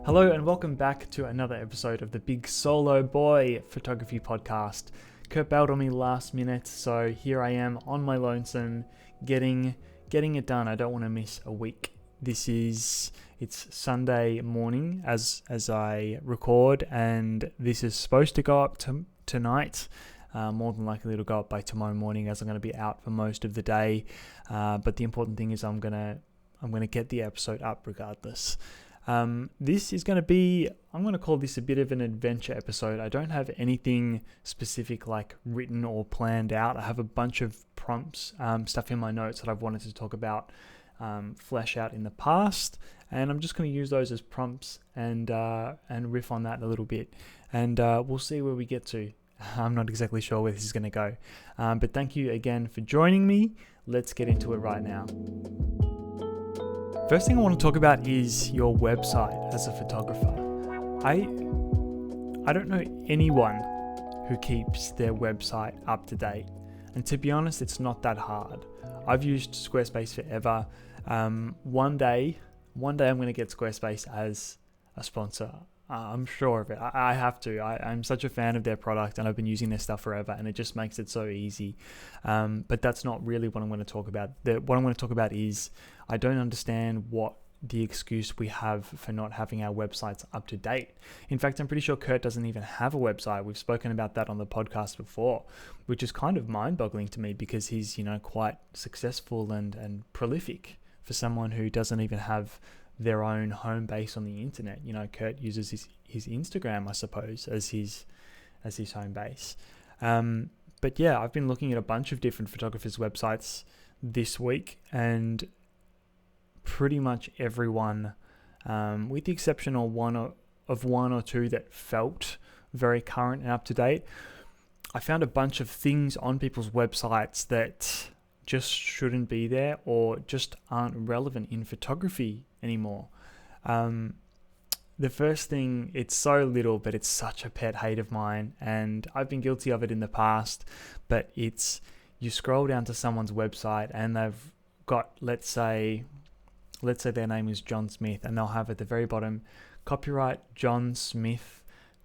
Hello and welcome back to another episode of the Big Solo Boy Photography Podcast. Kurt bailed on me last minute, so here I am on my lonesome, getting it done. I don't want to miss a week. It's Sunday morning as I record, and this is supposed to go up tonight. More than likely it'll go up by tomorrow morning, as I'm going to be out for most of the day. But the important thing is I'm gonna get the episode up regardless. This is going to be, I'm going to call this a bit of an adventure episode. I don't have anything specific like written or planned out. I have a bunch of prompts, stuff in my notes that I've wanted to talk about, flesh out in the past, and I'm just going to use those as prompts and riff on that a little bit, and we'll see where we get to. I'm not exactly sure where this is going to go, but thank you again for joining me. Let's get into it right now. First thing I want to talk about is your website as a photographer. I don't know anyone who keeps their website up to date, and to be honest, it's not that hard. I've used Squarespace forever. One day I'm going to get Squarespace as a sponsor. I'm sure of it. I have to. I'm such a fan of their product, and I've been using their stuff forever, and it just makes it so easy. But that's not really what I'm going to talk about. What I'm going to talk about is I don't understand what the excuse we have for not having our websites up to date. In fact, I'm pretty sure Kurt doesn't even have a website. We've spoken about that on the podcast before, which is kind of mind-boggling to me because he's, quite successful and prolific for someone who doesn't even have their own home base on the internet. Kurt uses his Instagram, I suppose, as his home base. But yeah, I've been looking at a bunch of different photographers' websites this week, and pretty much everyone, with the exception of one or two that felt very current and up to date, I found a bunch of things on people's websites that just shouldn't be there or just aren't relevant in photography anymore. The first thing, it's so little, but it's such a pet hate of mine, and I've been guilty of it in the past, but it's, you scroll down to someone's website and they've got, let's say their name is John Smith, and they'll have at the very bottom, copyright John Smith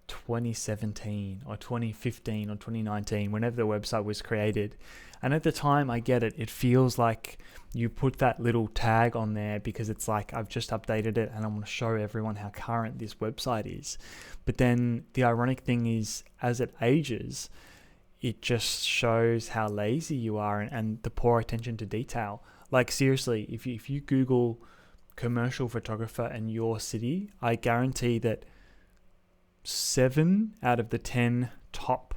2017 or 2015 or 2019, whenever the website was created. And at the time, I get it. It feels like you put that little tag on there because it's like, I've just updated it and I want to show everyone how current this website is. But then the ironic thing is, as it ages, it just shows how lazy you are and the poor attention to detail. Like seriously, if you Google commercial photographer in your city, I guarantee that 7 out of the 10 top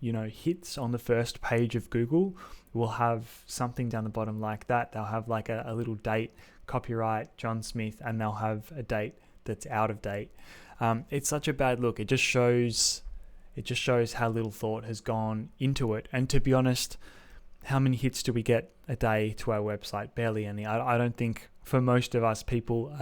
hits on the first page of Google will have something down the bottom like that. They'll have like a little date, copyright John Smith, and they'll have a date that's out of date. It's such a bad look. It just shows how little thought has gone into it. And to be honest, how many hits do we get a day to our website? Barely any. I don't think for most of us people,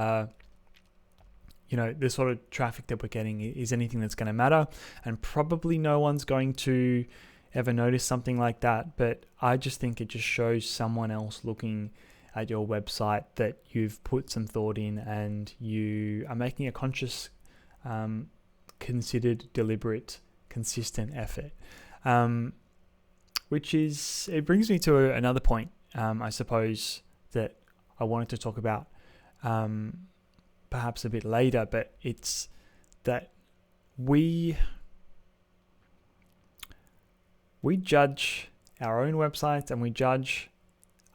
the sort of traffic that we're getting is anything that's going to matter, and probably no one's going to ever notice something like that. But I just think it just shows someone else looking at your website that you've put some thought in and you are making a conscious, considered, deliberate, consistent effort. It brings me to another point, I suppose, that I wanted to talk about perhaps a bit later, but it's that we judge our own websites and we judge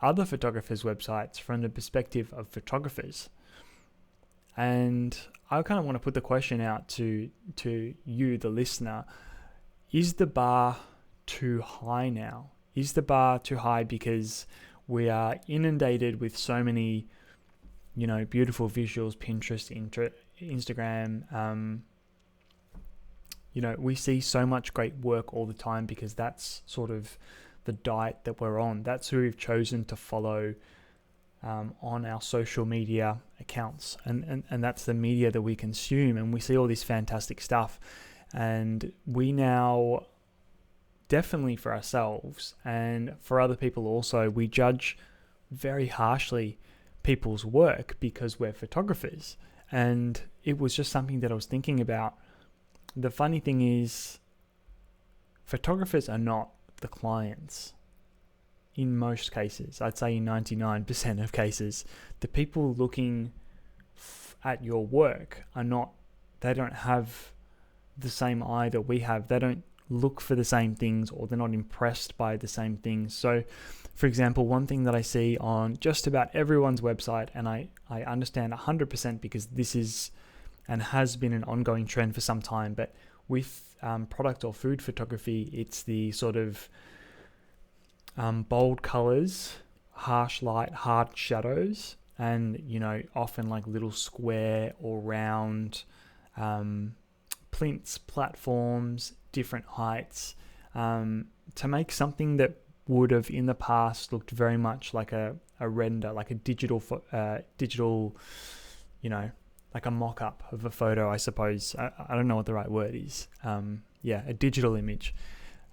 other photographers' websites from the perspective of photographers. And I kind of want to put the question out to you, the listener. Is the bar too high now? Is the bar too high because we are inundated with so many, beautiful visuals, Pinterest, Instagram, we see so much great work all the time because that's sort of the diet that we're on. That's who we've chosen to follow on our social media accounts, and that's the media that we consume, and we see all this fantastic stuff. And we now, definitely for ourselves and for other people also, we judge very harshly people's work because we're photographers. And it was just something that I was thinking about. The funny thing is, photographers are not the clients. In most cases, I'd say in 99% of cases, the people looking at your work they don't have the same eye that we have. They don't look for the same things, or they're not impressed by the same things. So, for example, one thing that I see on just about everyone's website, and I understand 100% because this is and has been an ongoing trend for some time, but with product or food photography, it's the sort of bold colors, harsh light, hard shadows, and often like little square or round plinths, platforms, different heights, to make something that would have in the past looked very much like a render, like a digital, like a mock-up of a photo, I suppose. I don't know what the right word is. A digital image.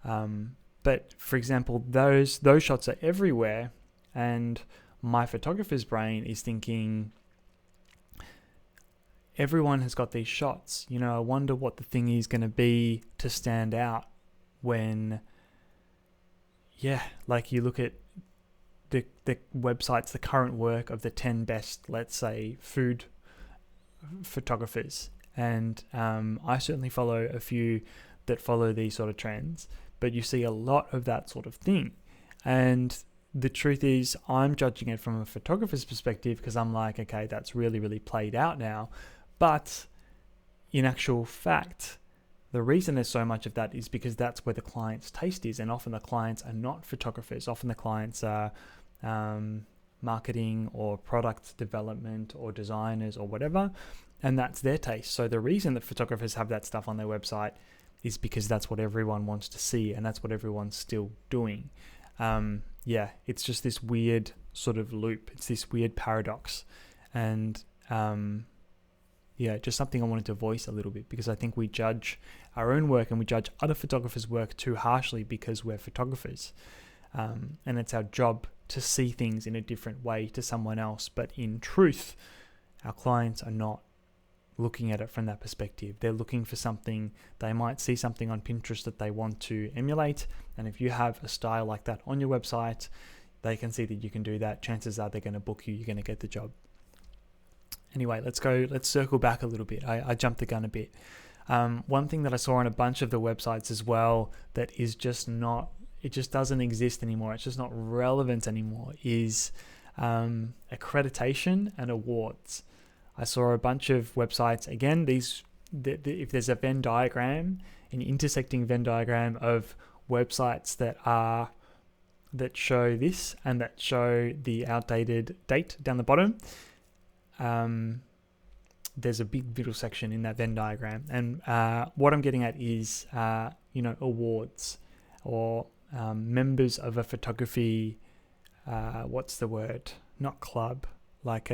But for example, those shots are everywhere, and my photographer's brain is thinking, everyone has got these shots. I wonder what the thing is going to be to stand out when, like you look at the websites, the current work of the 10 best, let's say, food photographers. And I certainly follow a few that follow these sort of trends, but you see a lot of that sort of thing. And the truth is, I'm judging it from a photographer's perspective because I'm like, okay, that's really, really played out now. But in actual fact, the reason there's so much of that is because that's where the client's taste is. And often the clients are not photographers. Often the clients are marketing or product development or designers or whatever. And that's their taste. So the reason that photographers have that stuff on their website is because that's what everyone wants to see, and that's what everyone's still doing. It's just this weird sort of loop. It's this weird paradox. And just something I wanted to voice a little bit, because I think we judge our own work and we judge other photographers' work too harshly because we're photographers. And it's our job to see things in a different way to someone else. But in truth, our clients are not looking at it from that perspective. They're looking for something. They might see something on Pinterest that they want to emulate, and if you have a style like that on your website, they can see that you can do that. Chances are they're going to book you. You're going to get the job. Anyway, let's circle back a little bit. I jumped the gun a bit. One thing that I saw on a bunch of the websites as well that is just not, it just doesn't exist anymore, it's just not relevant anymore, is accreditation and awards. I saw a bunch of websites, again, if there's a Venn diagram, an intersecting Venn diagram of websites that show this and that show the outdated date down the bottom, there's a big middle section in that Venn diagram. And what I'm getting at is, awards or members of a photography, what's the word? Not club, like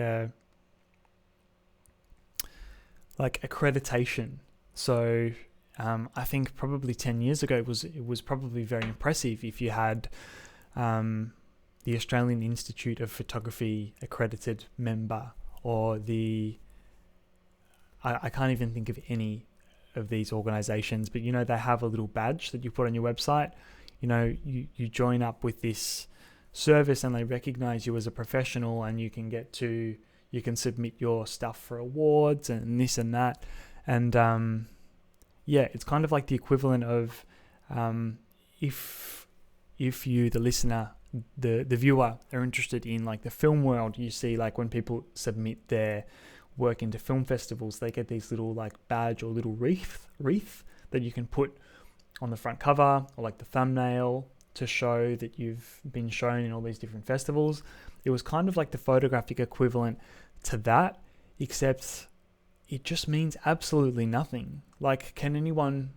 accreditation. So I think probably 10 years ago it was probably very impressive if you had the Australian Institute of Photography accredited member, or I can't even think of any of these organizations, but they have a little badge that you put on your website. You join up with this service and they recognize you as a professional, and you can submit your stuff for awards and this and that. And it's kind of like the equivalent of if you, the listener, the viewer, are interested in like the film world, you see like when people submit their work into film festivals, they get these little like badge or little wreath that you can put on the front cover or like the thumbnail to show that you've been shown in all these different festivals. It was kind of like the photographic equivalent to that, except it just means absolutely nothing. Like, can anyone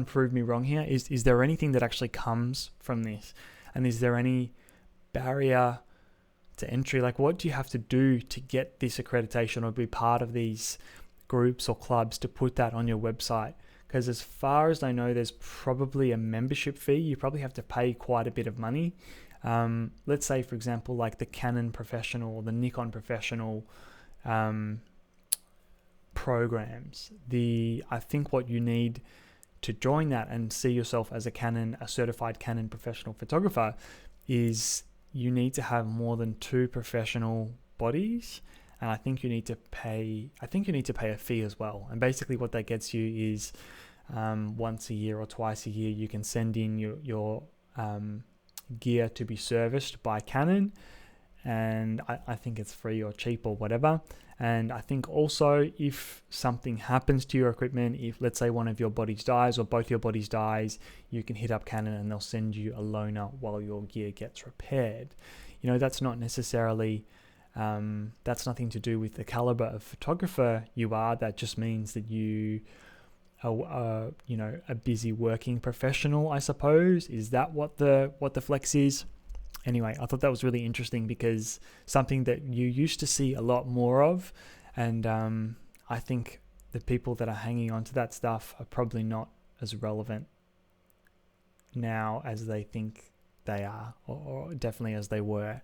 prove me wrong here? Is there anything that actually comes from this? And is there any barrier to entry? Like, what do you have to do to get this accreditation or be part of these groups or clubs to put that on your website? because as far as I know, there's probably a membership fee. You probably have to pay quite a bit of money. Let's say, for example, like the Canon Professional or the Nikon Professional programs. I think what you need to join that and see yourself as a certified Canon professional photographer is you need to have more than 2 professional bodies. And I think you need to pay a fee as well. And basically what that gets you is once a year or twice a year, you can send in your gear to be serviced by Canon. And I think it's free or cheap or whatever. And I think also if something happens to your equipment, if let's say one of your bodies dies or both your bodies dies, you can hit up Canon and they'll send you a loaner while your gear gets repaired. You know, that's not necessarily... that's nothing to do with the caliber of photographer you are. That just means that you are, a busy working professional, I suppose. Is that what the flex is? Anyway, I thought that was really interesting because something that you used to see a lot more of, and I think the people that are hanging on to that stuff are probably not as relevant now as they think they are, or definitely as they were.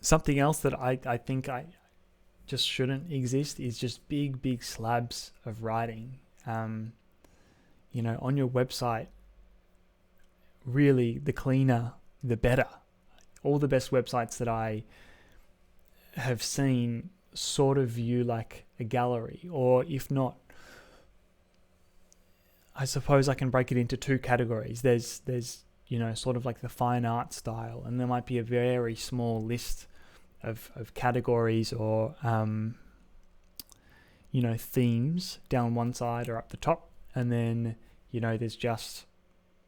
Something else that I think I just shouldn't exist is just big slabs of writing. On your website, really the cleaner, the better. All the best websites that I have seen sort of view like a gallery, or if not, I suppose I can break it into 2 categories. There's sort of like the fine art style, and there might be a very small list of categories or themes down one side or up the top, and then there's just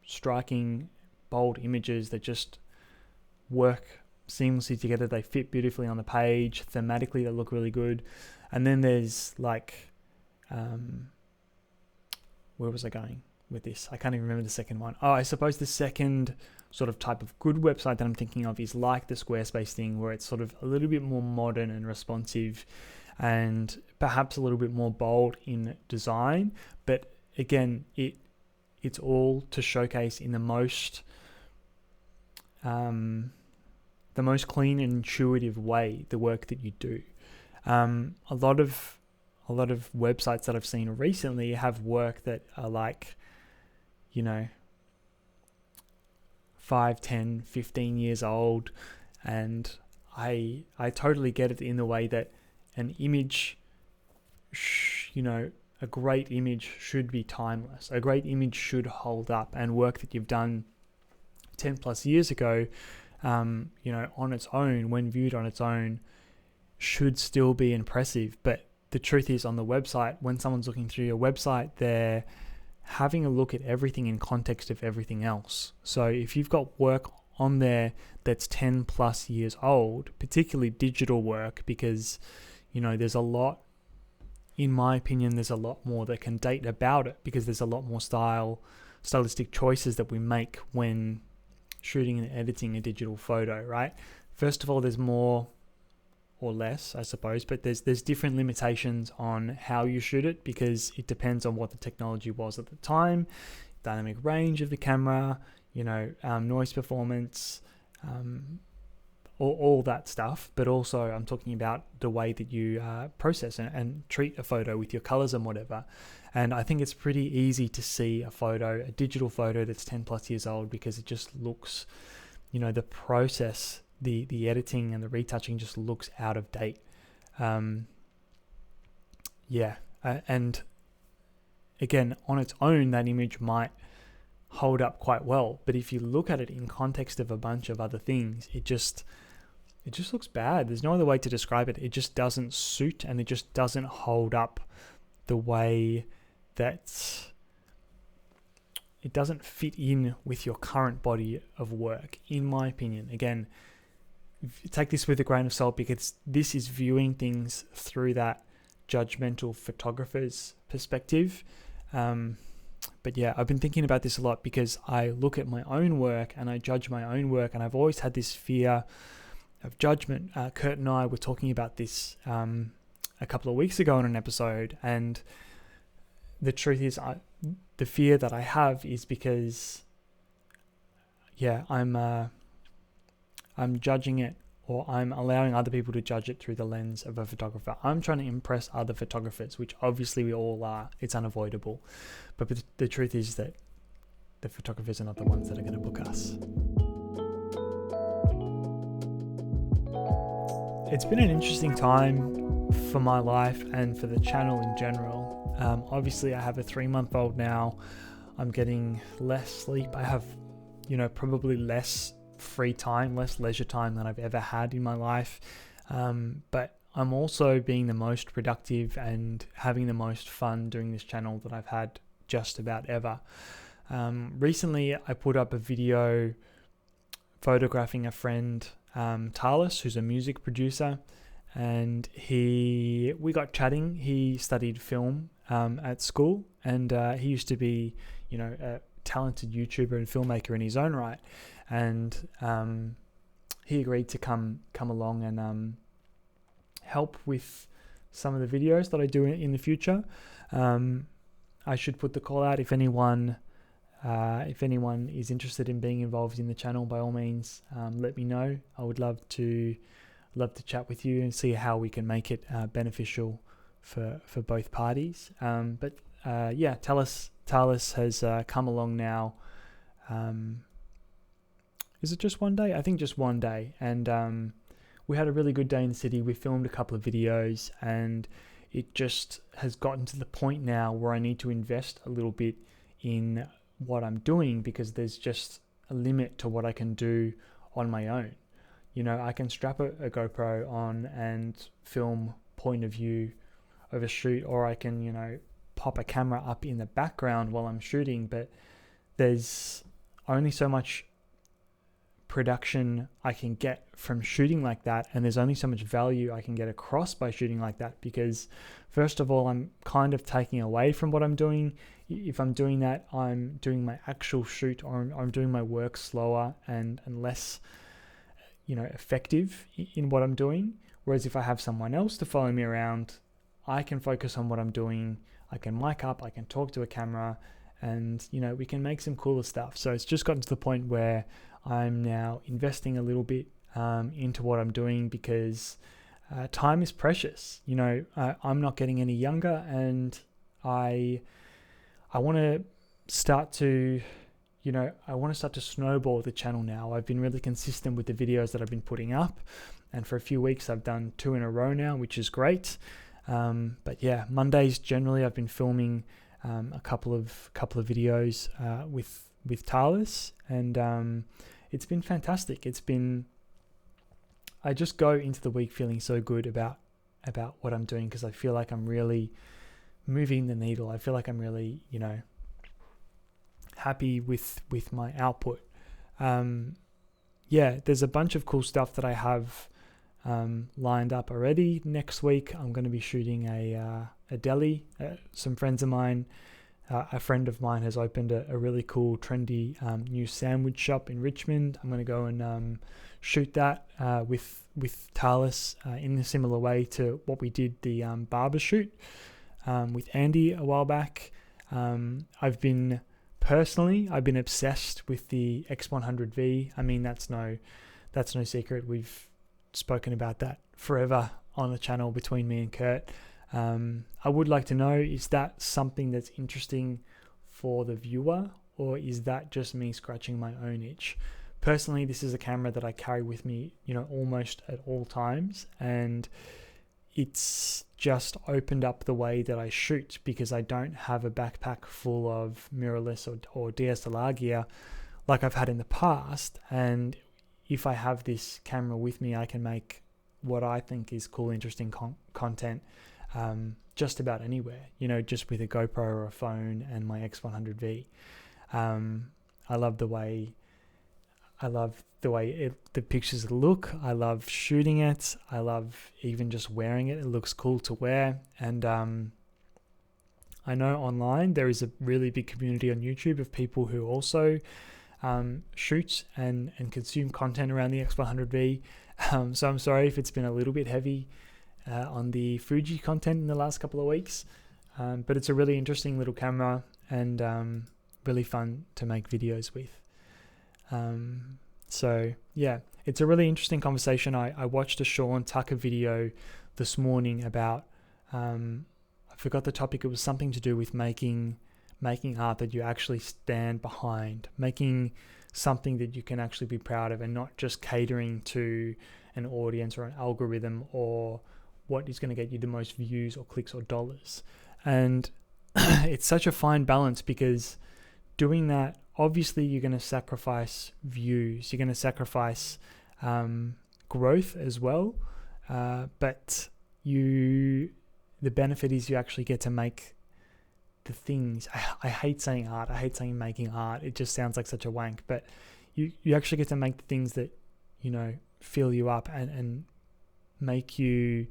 striking bold images that just work seamlessly together. They fit beautifully on the page, thematically they look really good. And then there's like where was I going with this? I can't even remember the second one. I suppose the second sort of type of good website that I'm thinking of is like the Squarespace thing, where it's sort of a little bit more modern and responsive and perhaps a little bit more bold in design. But again, it's all to showcase in the most clean and intuitive way the work that you do. A lot of websites that I've seen recently have work that are like 5, 10, 15 years old, and I totally get it in the way that an image, a great image should be timeless. A great image should hold up, and work that you've done 10 plus years ago, on its own, when viewed on its own, should still be impressive. But the truth is, on the website, when someone's looking through your website, they're having a look at everything in context of everything else. So if you've got work on there that's 10 plus years old, particularly digital work, because there's a lot, in my opinion, there's a lot more that can date about it, because there's a lot more stylistic choices that we make when shooting and editing a digital photo, right? First of all, there's more or less, I suppose, but there's different limitations on how you shoot it, because it depends on what the technology was at the time, dynamic range of the camera, noise performance, all that stuff. But also I'm talking about the way that you process and treat a photo with your colors and whatever. And I think it's pretty easy to see a digital photo that's 10 plus years old, because it just looks, the process, the editing and the retouching just looks out of date. And again, on its own, that image might hold up quite well, but if you look at it in context of a bunch of other things, it just looks bad. There's no other way to describe it. It just doesn't suit, and it just doesn't hold up the way that it doesn't fit in with your current body of work, in my opinion. Again, take this with a grain of salt, because this is viewing things through that judgmental photographer's perspective. But yeah, I've been thinking about this a lot, because I look at my own work and I judge my own work, and I've always had this fear of judgment. Kurt and I were talking about this a couple of weeks ago in an episode, and the truth is, the fear that I have is because, I'm judging it, or I'm allowing other people to judge it through the lens of a photographer. I'm trying to impress other photographers, which obviously we all are. It's unavoidable. But the truth is that the photographers are not the ones that are going to book us. It's been an interesting time for my life and for the channel in general. Obviously, I have a 3-month-old now. I'm getting less sleep. I have, probably less free time, less leisure time than I've ever had in my life. But I'm also being the most productive and having the most fun doing this channel that I've had just about ever. Recently, I put up a video photographing a friend, Talis, who's a music producer, and we got chatting. He studied film at school, and he used to be, a talented YouTuber and filmmaker in his own right. And he agreed to come along and help with some of the videos that I do in the future. I should put the call out if anyone is interested in being involved in the channel. By all means, let me know. I would love to chat with you and see how we can make it beneficial for both parties. Talis has come along now. Is it just one day? I think just one day. And we had a really good day in the city. We filmed a couple of videos, and it just has gotten to the point now where I need to invest a little bit in what I'm doing, because there's just a limit to what I can do on my own. I can strap a GoPro on and film point of view of a shoot, or I can, pop a camera up in the background while I'm shooting, but there's only so much production I can get from shooting like that, and there's only so much value I can get across by shooting like that, because first of all, I'm kind of taking away from what I'm doing. If I'm doing that, I'm doing my actual shoot, or I'm doing my work slower and less effective in what I'm doing. Whereas if I have someone else to follow me around, I can focus on what I'm doing. I can mic up, I can talk to a camera, and we can make some cooler stuff. So it's just gotten to the point where I'm now investing a little bit into what I'm doing, because time is precious. I'm not getting any younger, and I want to start to snowball the channel now. I've been really consistent with the videos that I've been putting up, and for a few weeks I've done 2 in a row now, which is great. Mondays generally I've been filming a couple of videos with Talis, and it's been fantastic. I just go into the week feeling so good about what I'm doing, because I feel like I'm really moving the needle. I feel like I'm really, happy with my output. There's a bunch of cool stuff that I have lined up already. Next week I'm going to be shooting a deli. Some friends of mine, a friend of mine has opened a really cool trendy new sandwich shop in Richmond. I'm going to go and shoot that with Talis in a similar way to what we did the barber shoot with Andy a while back. I've been obsessed with the X100V. I mean, that's no secret. We've spoken about that forever on the channel between me and Kurt. I would like to know, is that something that's interesting for the viewer, or is that just me scratching my own itch? Personally, this is a camera that I carry with me, almost at all times, and it's just opened up the way that I shoot, because I don't have a backpack full of mirrorless or DSLR gear like I've had in the past. And if I have this camera with me, I can make what I think is cool, interesting content just about anywhere, just with a GoPro or a phone and my X100V. I love the way the pictures look. I love shooting it. I love even just wearing it. It looks cool to wear. And I know online there is a really big community on YouTube of people who also shoot and consume content around the X100V. So I'm sorry if it's been a little bit heavy on the Fuji content in the last couple of weeks. but it's a really interesting little camera and really fun to make videos with. So yeah, it's a really interesting conversation. I watched a Sean Tucker video this morning about, I forgot the topic. It was something to do with making art that you actually stand behind, making something that you can actually be proud of, and not just catering to an audience or an algorithm or what is going to get you the most views or clicks or dollars. And it's such a fine balance, because doing that, obviously you're going to sacrifice views, you're going to sacrifice growth as well, but the benefit is you actually get to make the things. I hate saying art, I hate saying making art, it just sounds like such a wank, but you actually get to make the things that, you know, fill you up and make you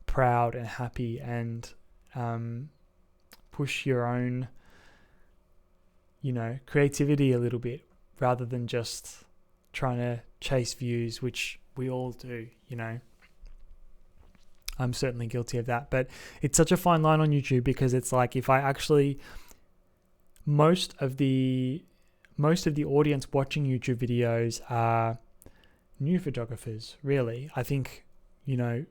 proud and happy, and push your own, you know, creativity a little bit, rather than just trying to chase views, which we all do, you know. I'm certainly guilty of that, but it's such a fine line on YouTube, because it's like, if I actually, most of the audience watching YouTube videos are new photographers, really. I think, you know,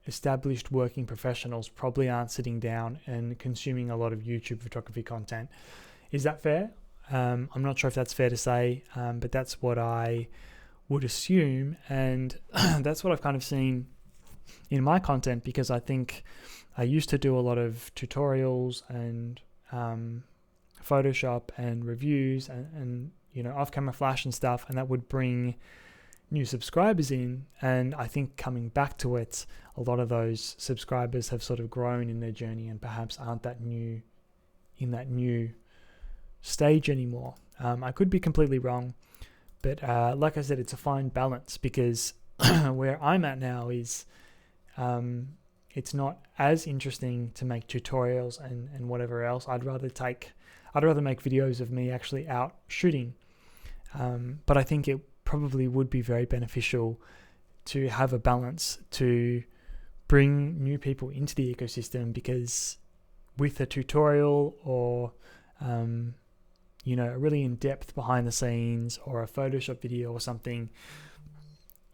established working professionals probably aren't sitting down and consuming a lot of YouTube photography content. Is that fair? I'm not sure if that's fair to say, but that's what I would assume, and that's what I've kind of seen in my content, because I think I used to do a lot of tutorials and Photoshop and reviews and you know, off-camera flash and stuff, and that would bring new subscribers in. And I think coming back to it, a lot of those subscribers have sort of grown in their journey and perhaps aren't that new in that new stage anymore. I could be completely wrong, but like I said, it's a fine balance, because where I'm at now is it's not as interesting to make tutorials and whatever else. I'd rather make videos of me actually out shooting. But I think it probably would be very beneficial to have a balance, to bring new people into the ecosystem, because with a tutorial or you know, a really in-depth behind the scenes or a Photoshop video or something,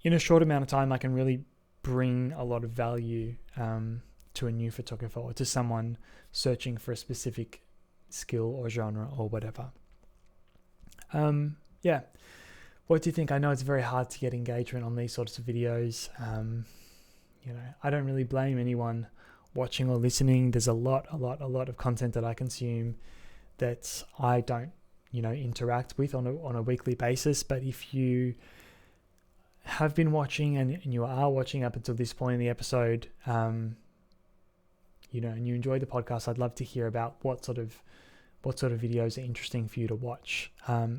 in a short amount of time I can really bring a lot of value to a new photographer or to someone searching for a specific skill or genre or whatever. Yeah, what do you think? I know it's very hard to get engagement on these sorts of videos. You know, I don't really blame anyone watching or listening. There's a lot of content that I consume that I don't, you know, interact with on a weekly basis. But if you have been watching and you are watching up until this point in the episode, you know, and you enjoy the podcast, I'd love to hear about what sort of videos are interesting for you to watch.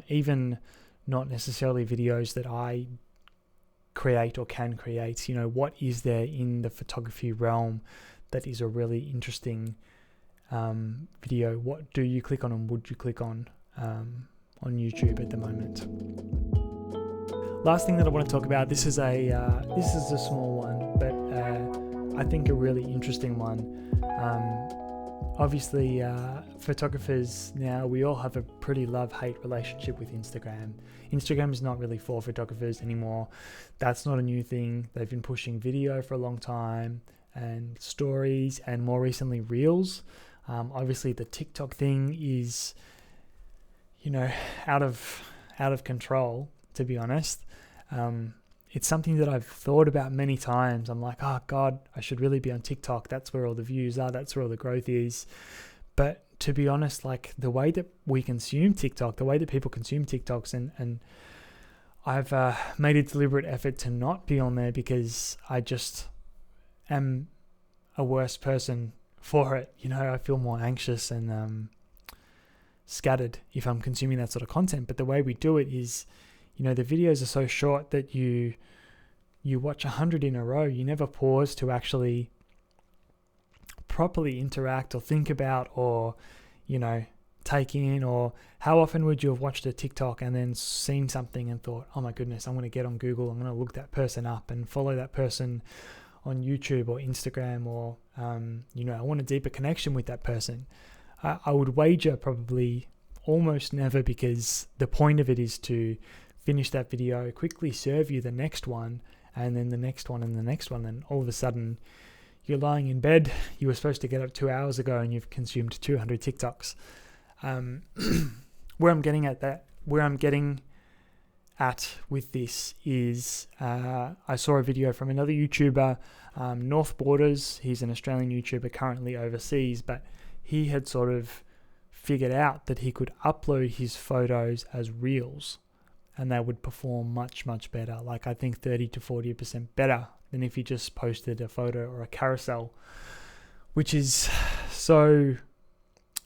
Even not necessarily videos that I create or can create. You know, what is there in the photography realm that is a really interesting video? What do you click on and would you click on YouTube at the moment? Last thing that I want to talk about, this is a small one, but I think a really interesting one. Obviously, photographers now, we all have a pretty love-hate relationship with Instagram. Instagram is not really for photographers anymore. That's not a new thing. They've been pushing video for a long time, and stories, and more recently Reels. Obviously, the TikTok thing is, you know, out of control, to be honest. It's something that I've thought about many times. I'm like, oh God, I should really be on TikTok. That's where all the views are. That's where all the growth is. But to be honest, like the way that we consume TikTok, the way that people consume TikToks, and I've made a deliberate effort to not be on there, because I just am a worse person for it. You know, I feel more anxious and scattered if I'm consuming that sort of content. But the way we do it is, you know, the videos are so short that you watch 100 in a row. You never pause to actually properly interact or think about or, you know, take in. Or how often would you have watched a TikTok and then seen something and thought, oh my goodness, I'm going to get on Google, I'm going to look that person up and follow that person on YouTube or Instagram, or I want a deeper connection with that person, I would wager probably almost never, because the point of it is to finish that video, quickly serve you the next one, and then the next one and the next one, and all of a sudden you're lying in bed. You were supposed to get up 2 hours ago and you've consumed 200 TikToks. Where I'm getting at with this is I saw a video from another YouTuber, North Borders. He's an Australian YouTuber currently overseas, but he had sort of figured out that he could upload his photos as reels and they would perform much, much better. Like I think 30 to 40% better than if you just posted a photo or a carousel, which is so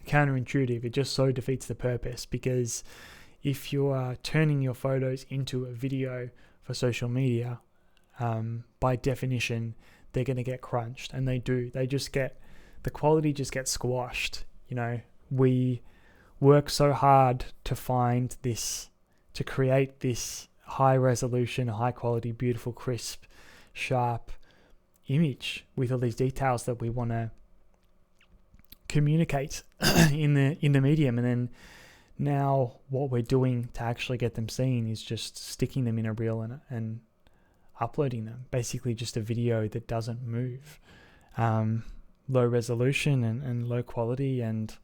counterintuitive. It just so defeats the purpose, because if you are turning your photos into a video for social media, by definition, they're going to get crunched, and they do. The quality just gets squashed. We work so hard to create this high resolution, high quality, beautiful, crisp, sharp image with all these details that we want to communicate in the medium, and then now what we're doing to actually get them seen is just sticking them in a reel and uploading them. Basically just a video that doesn't move, low resolution and low quality, and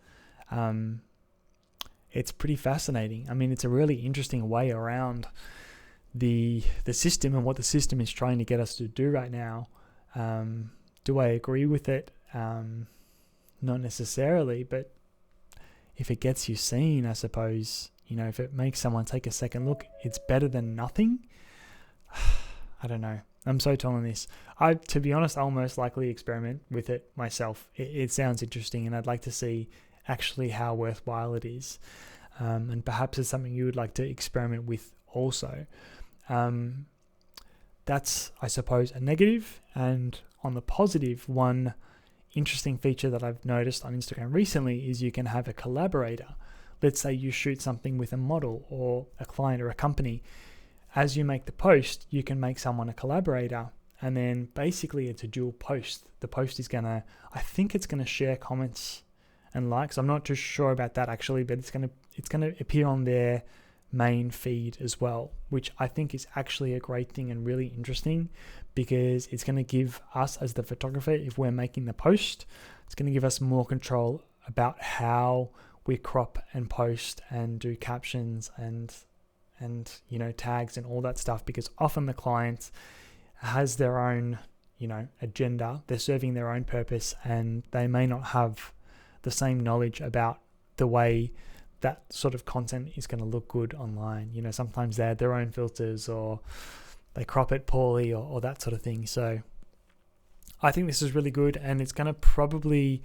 it's pretty fascinating. I mean, it's a really interesting way around the system and what the system is trying to get us to do right now. Do I agree with it? Not necessarily, but if it gets you seen, I suppose, if it makes someone take a second look, it's better than nothing. I don't know. I'm so torn on this. To be honest, I'll most likely experiment with it myself. It sounds interesting, and I'd like to see actually how worthwhile it is. And perhaps it's something you would like to experiment with also. That's, I suppose, a negative. And on the positive, one interesting feature that I've noticed on Instagram recently is you can have a collaborator. Let's say you shoot something with a model or a client or a company. As you make the post, you can make someone a collaborator, and then basically it's a dual post. The post is I think it's gonna share comments and likes. I'm not too sure about that actually, but it's gonna appear on their main feed as well, which I think is actually a great thing and really interesting, because it's going to give us as the photographer, if we're making the post, it's going to give us more control about how we crop and post and do captions and tags and all that stuff, because often the client has their own agenda. They're serving their own purpose, and they may not have the same knowledge about the way that sort of content is going to look good online. Sometimes they add their own filters, or they crop it poorly, or that sort of thing. So I think this is really good, and it's going to probably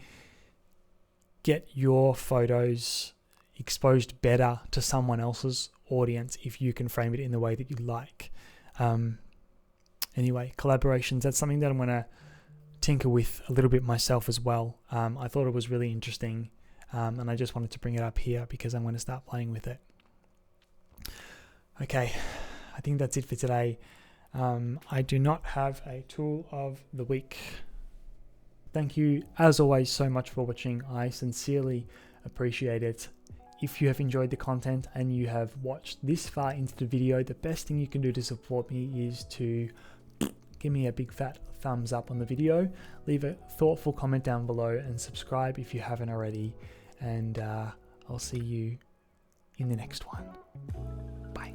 get your photos exposed better to someone else's audience if you can frame it in the way that you like. Anyway, collaborations, that's something that I'm going to tinker with a little bit myself as well. I thought it was really interesting. And I just wanted to bring it up here because I'm going to start playing with it. Okay, I think that's it for today. I do not have a tool of the week. Thank you, as always, so much for watching. I sincerely appreciate it. If you have enjoyed the content and you have watched this far into the video, the best thing you can do to support me is to give me a big fat thumbs up on the video, leave a thoughtful comment down below, and subscribe if you haven't already. And I'll see you in the next one. Bye.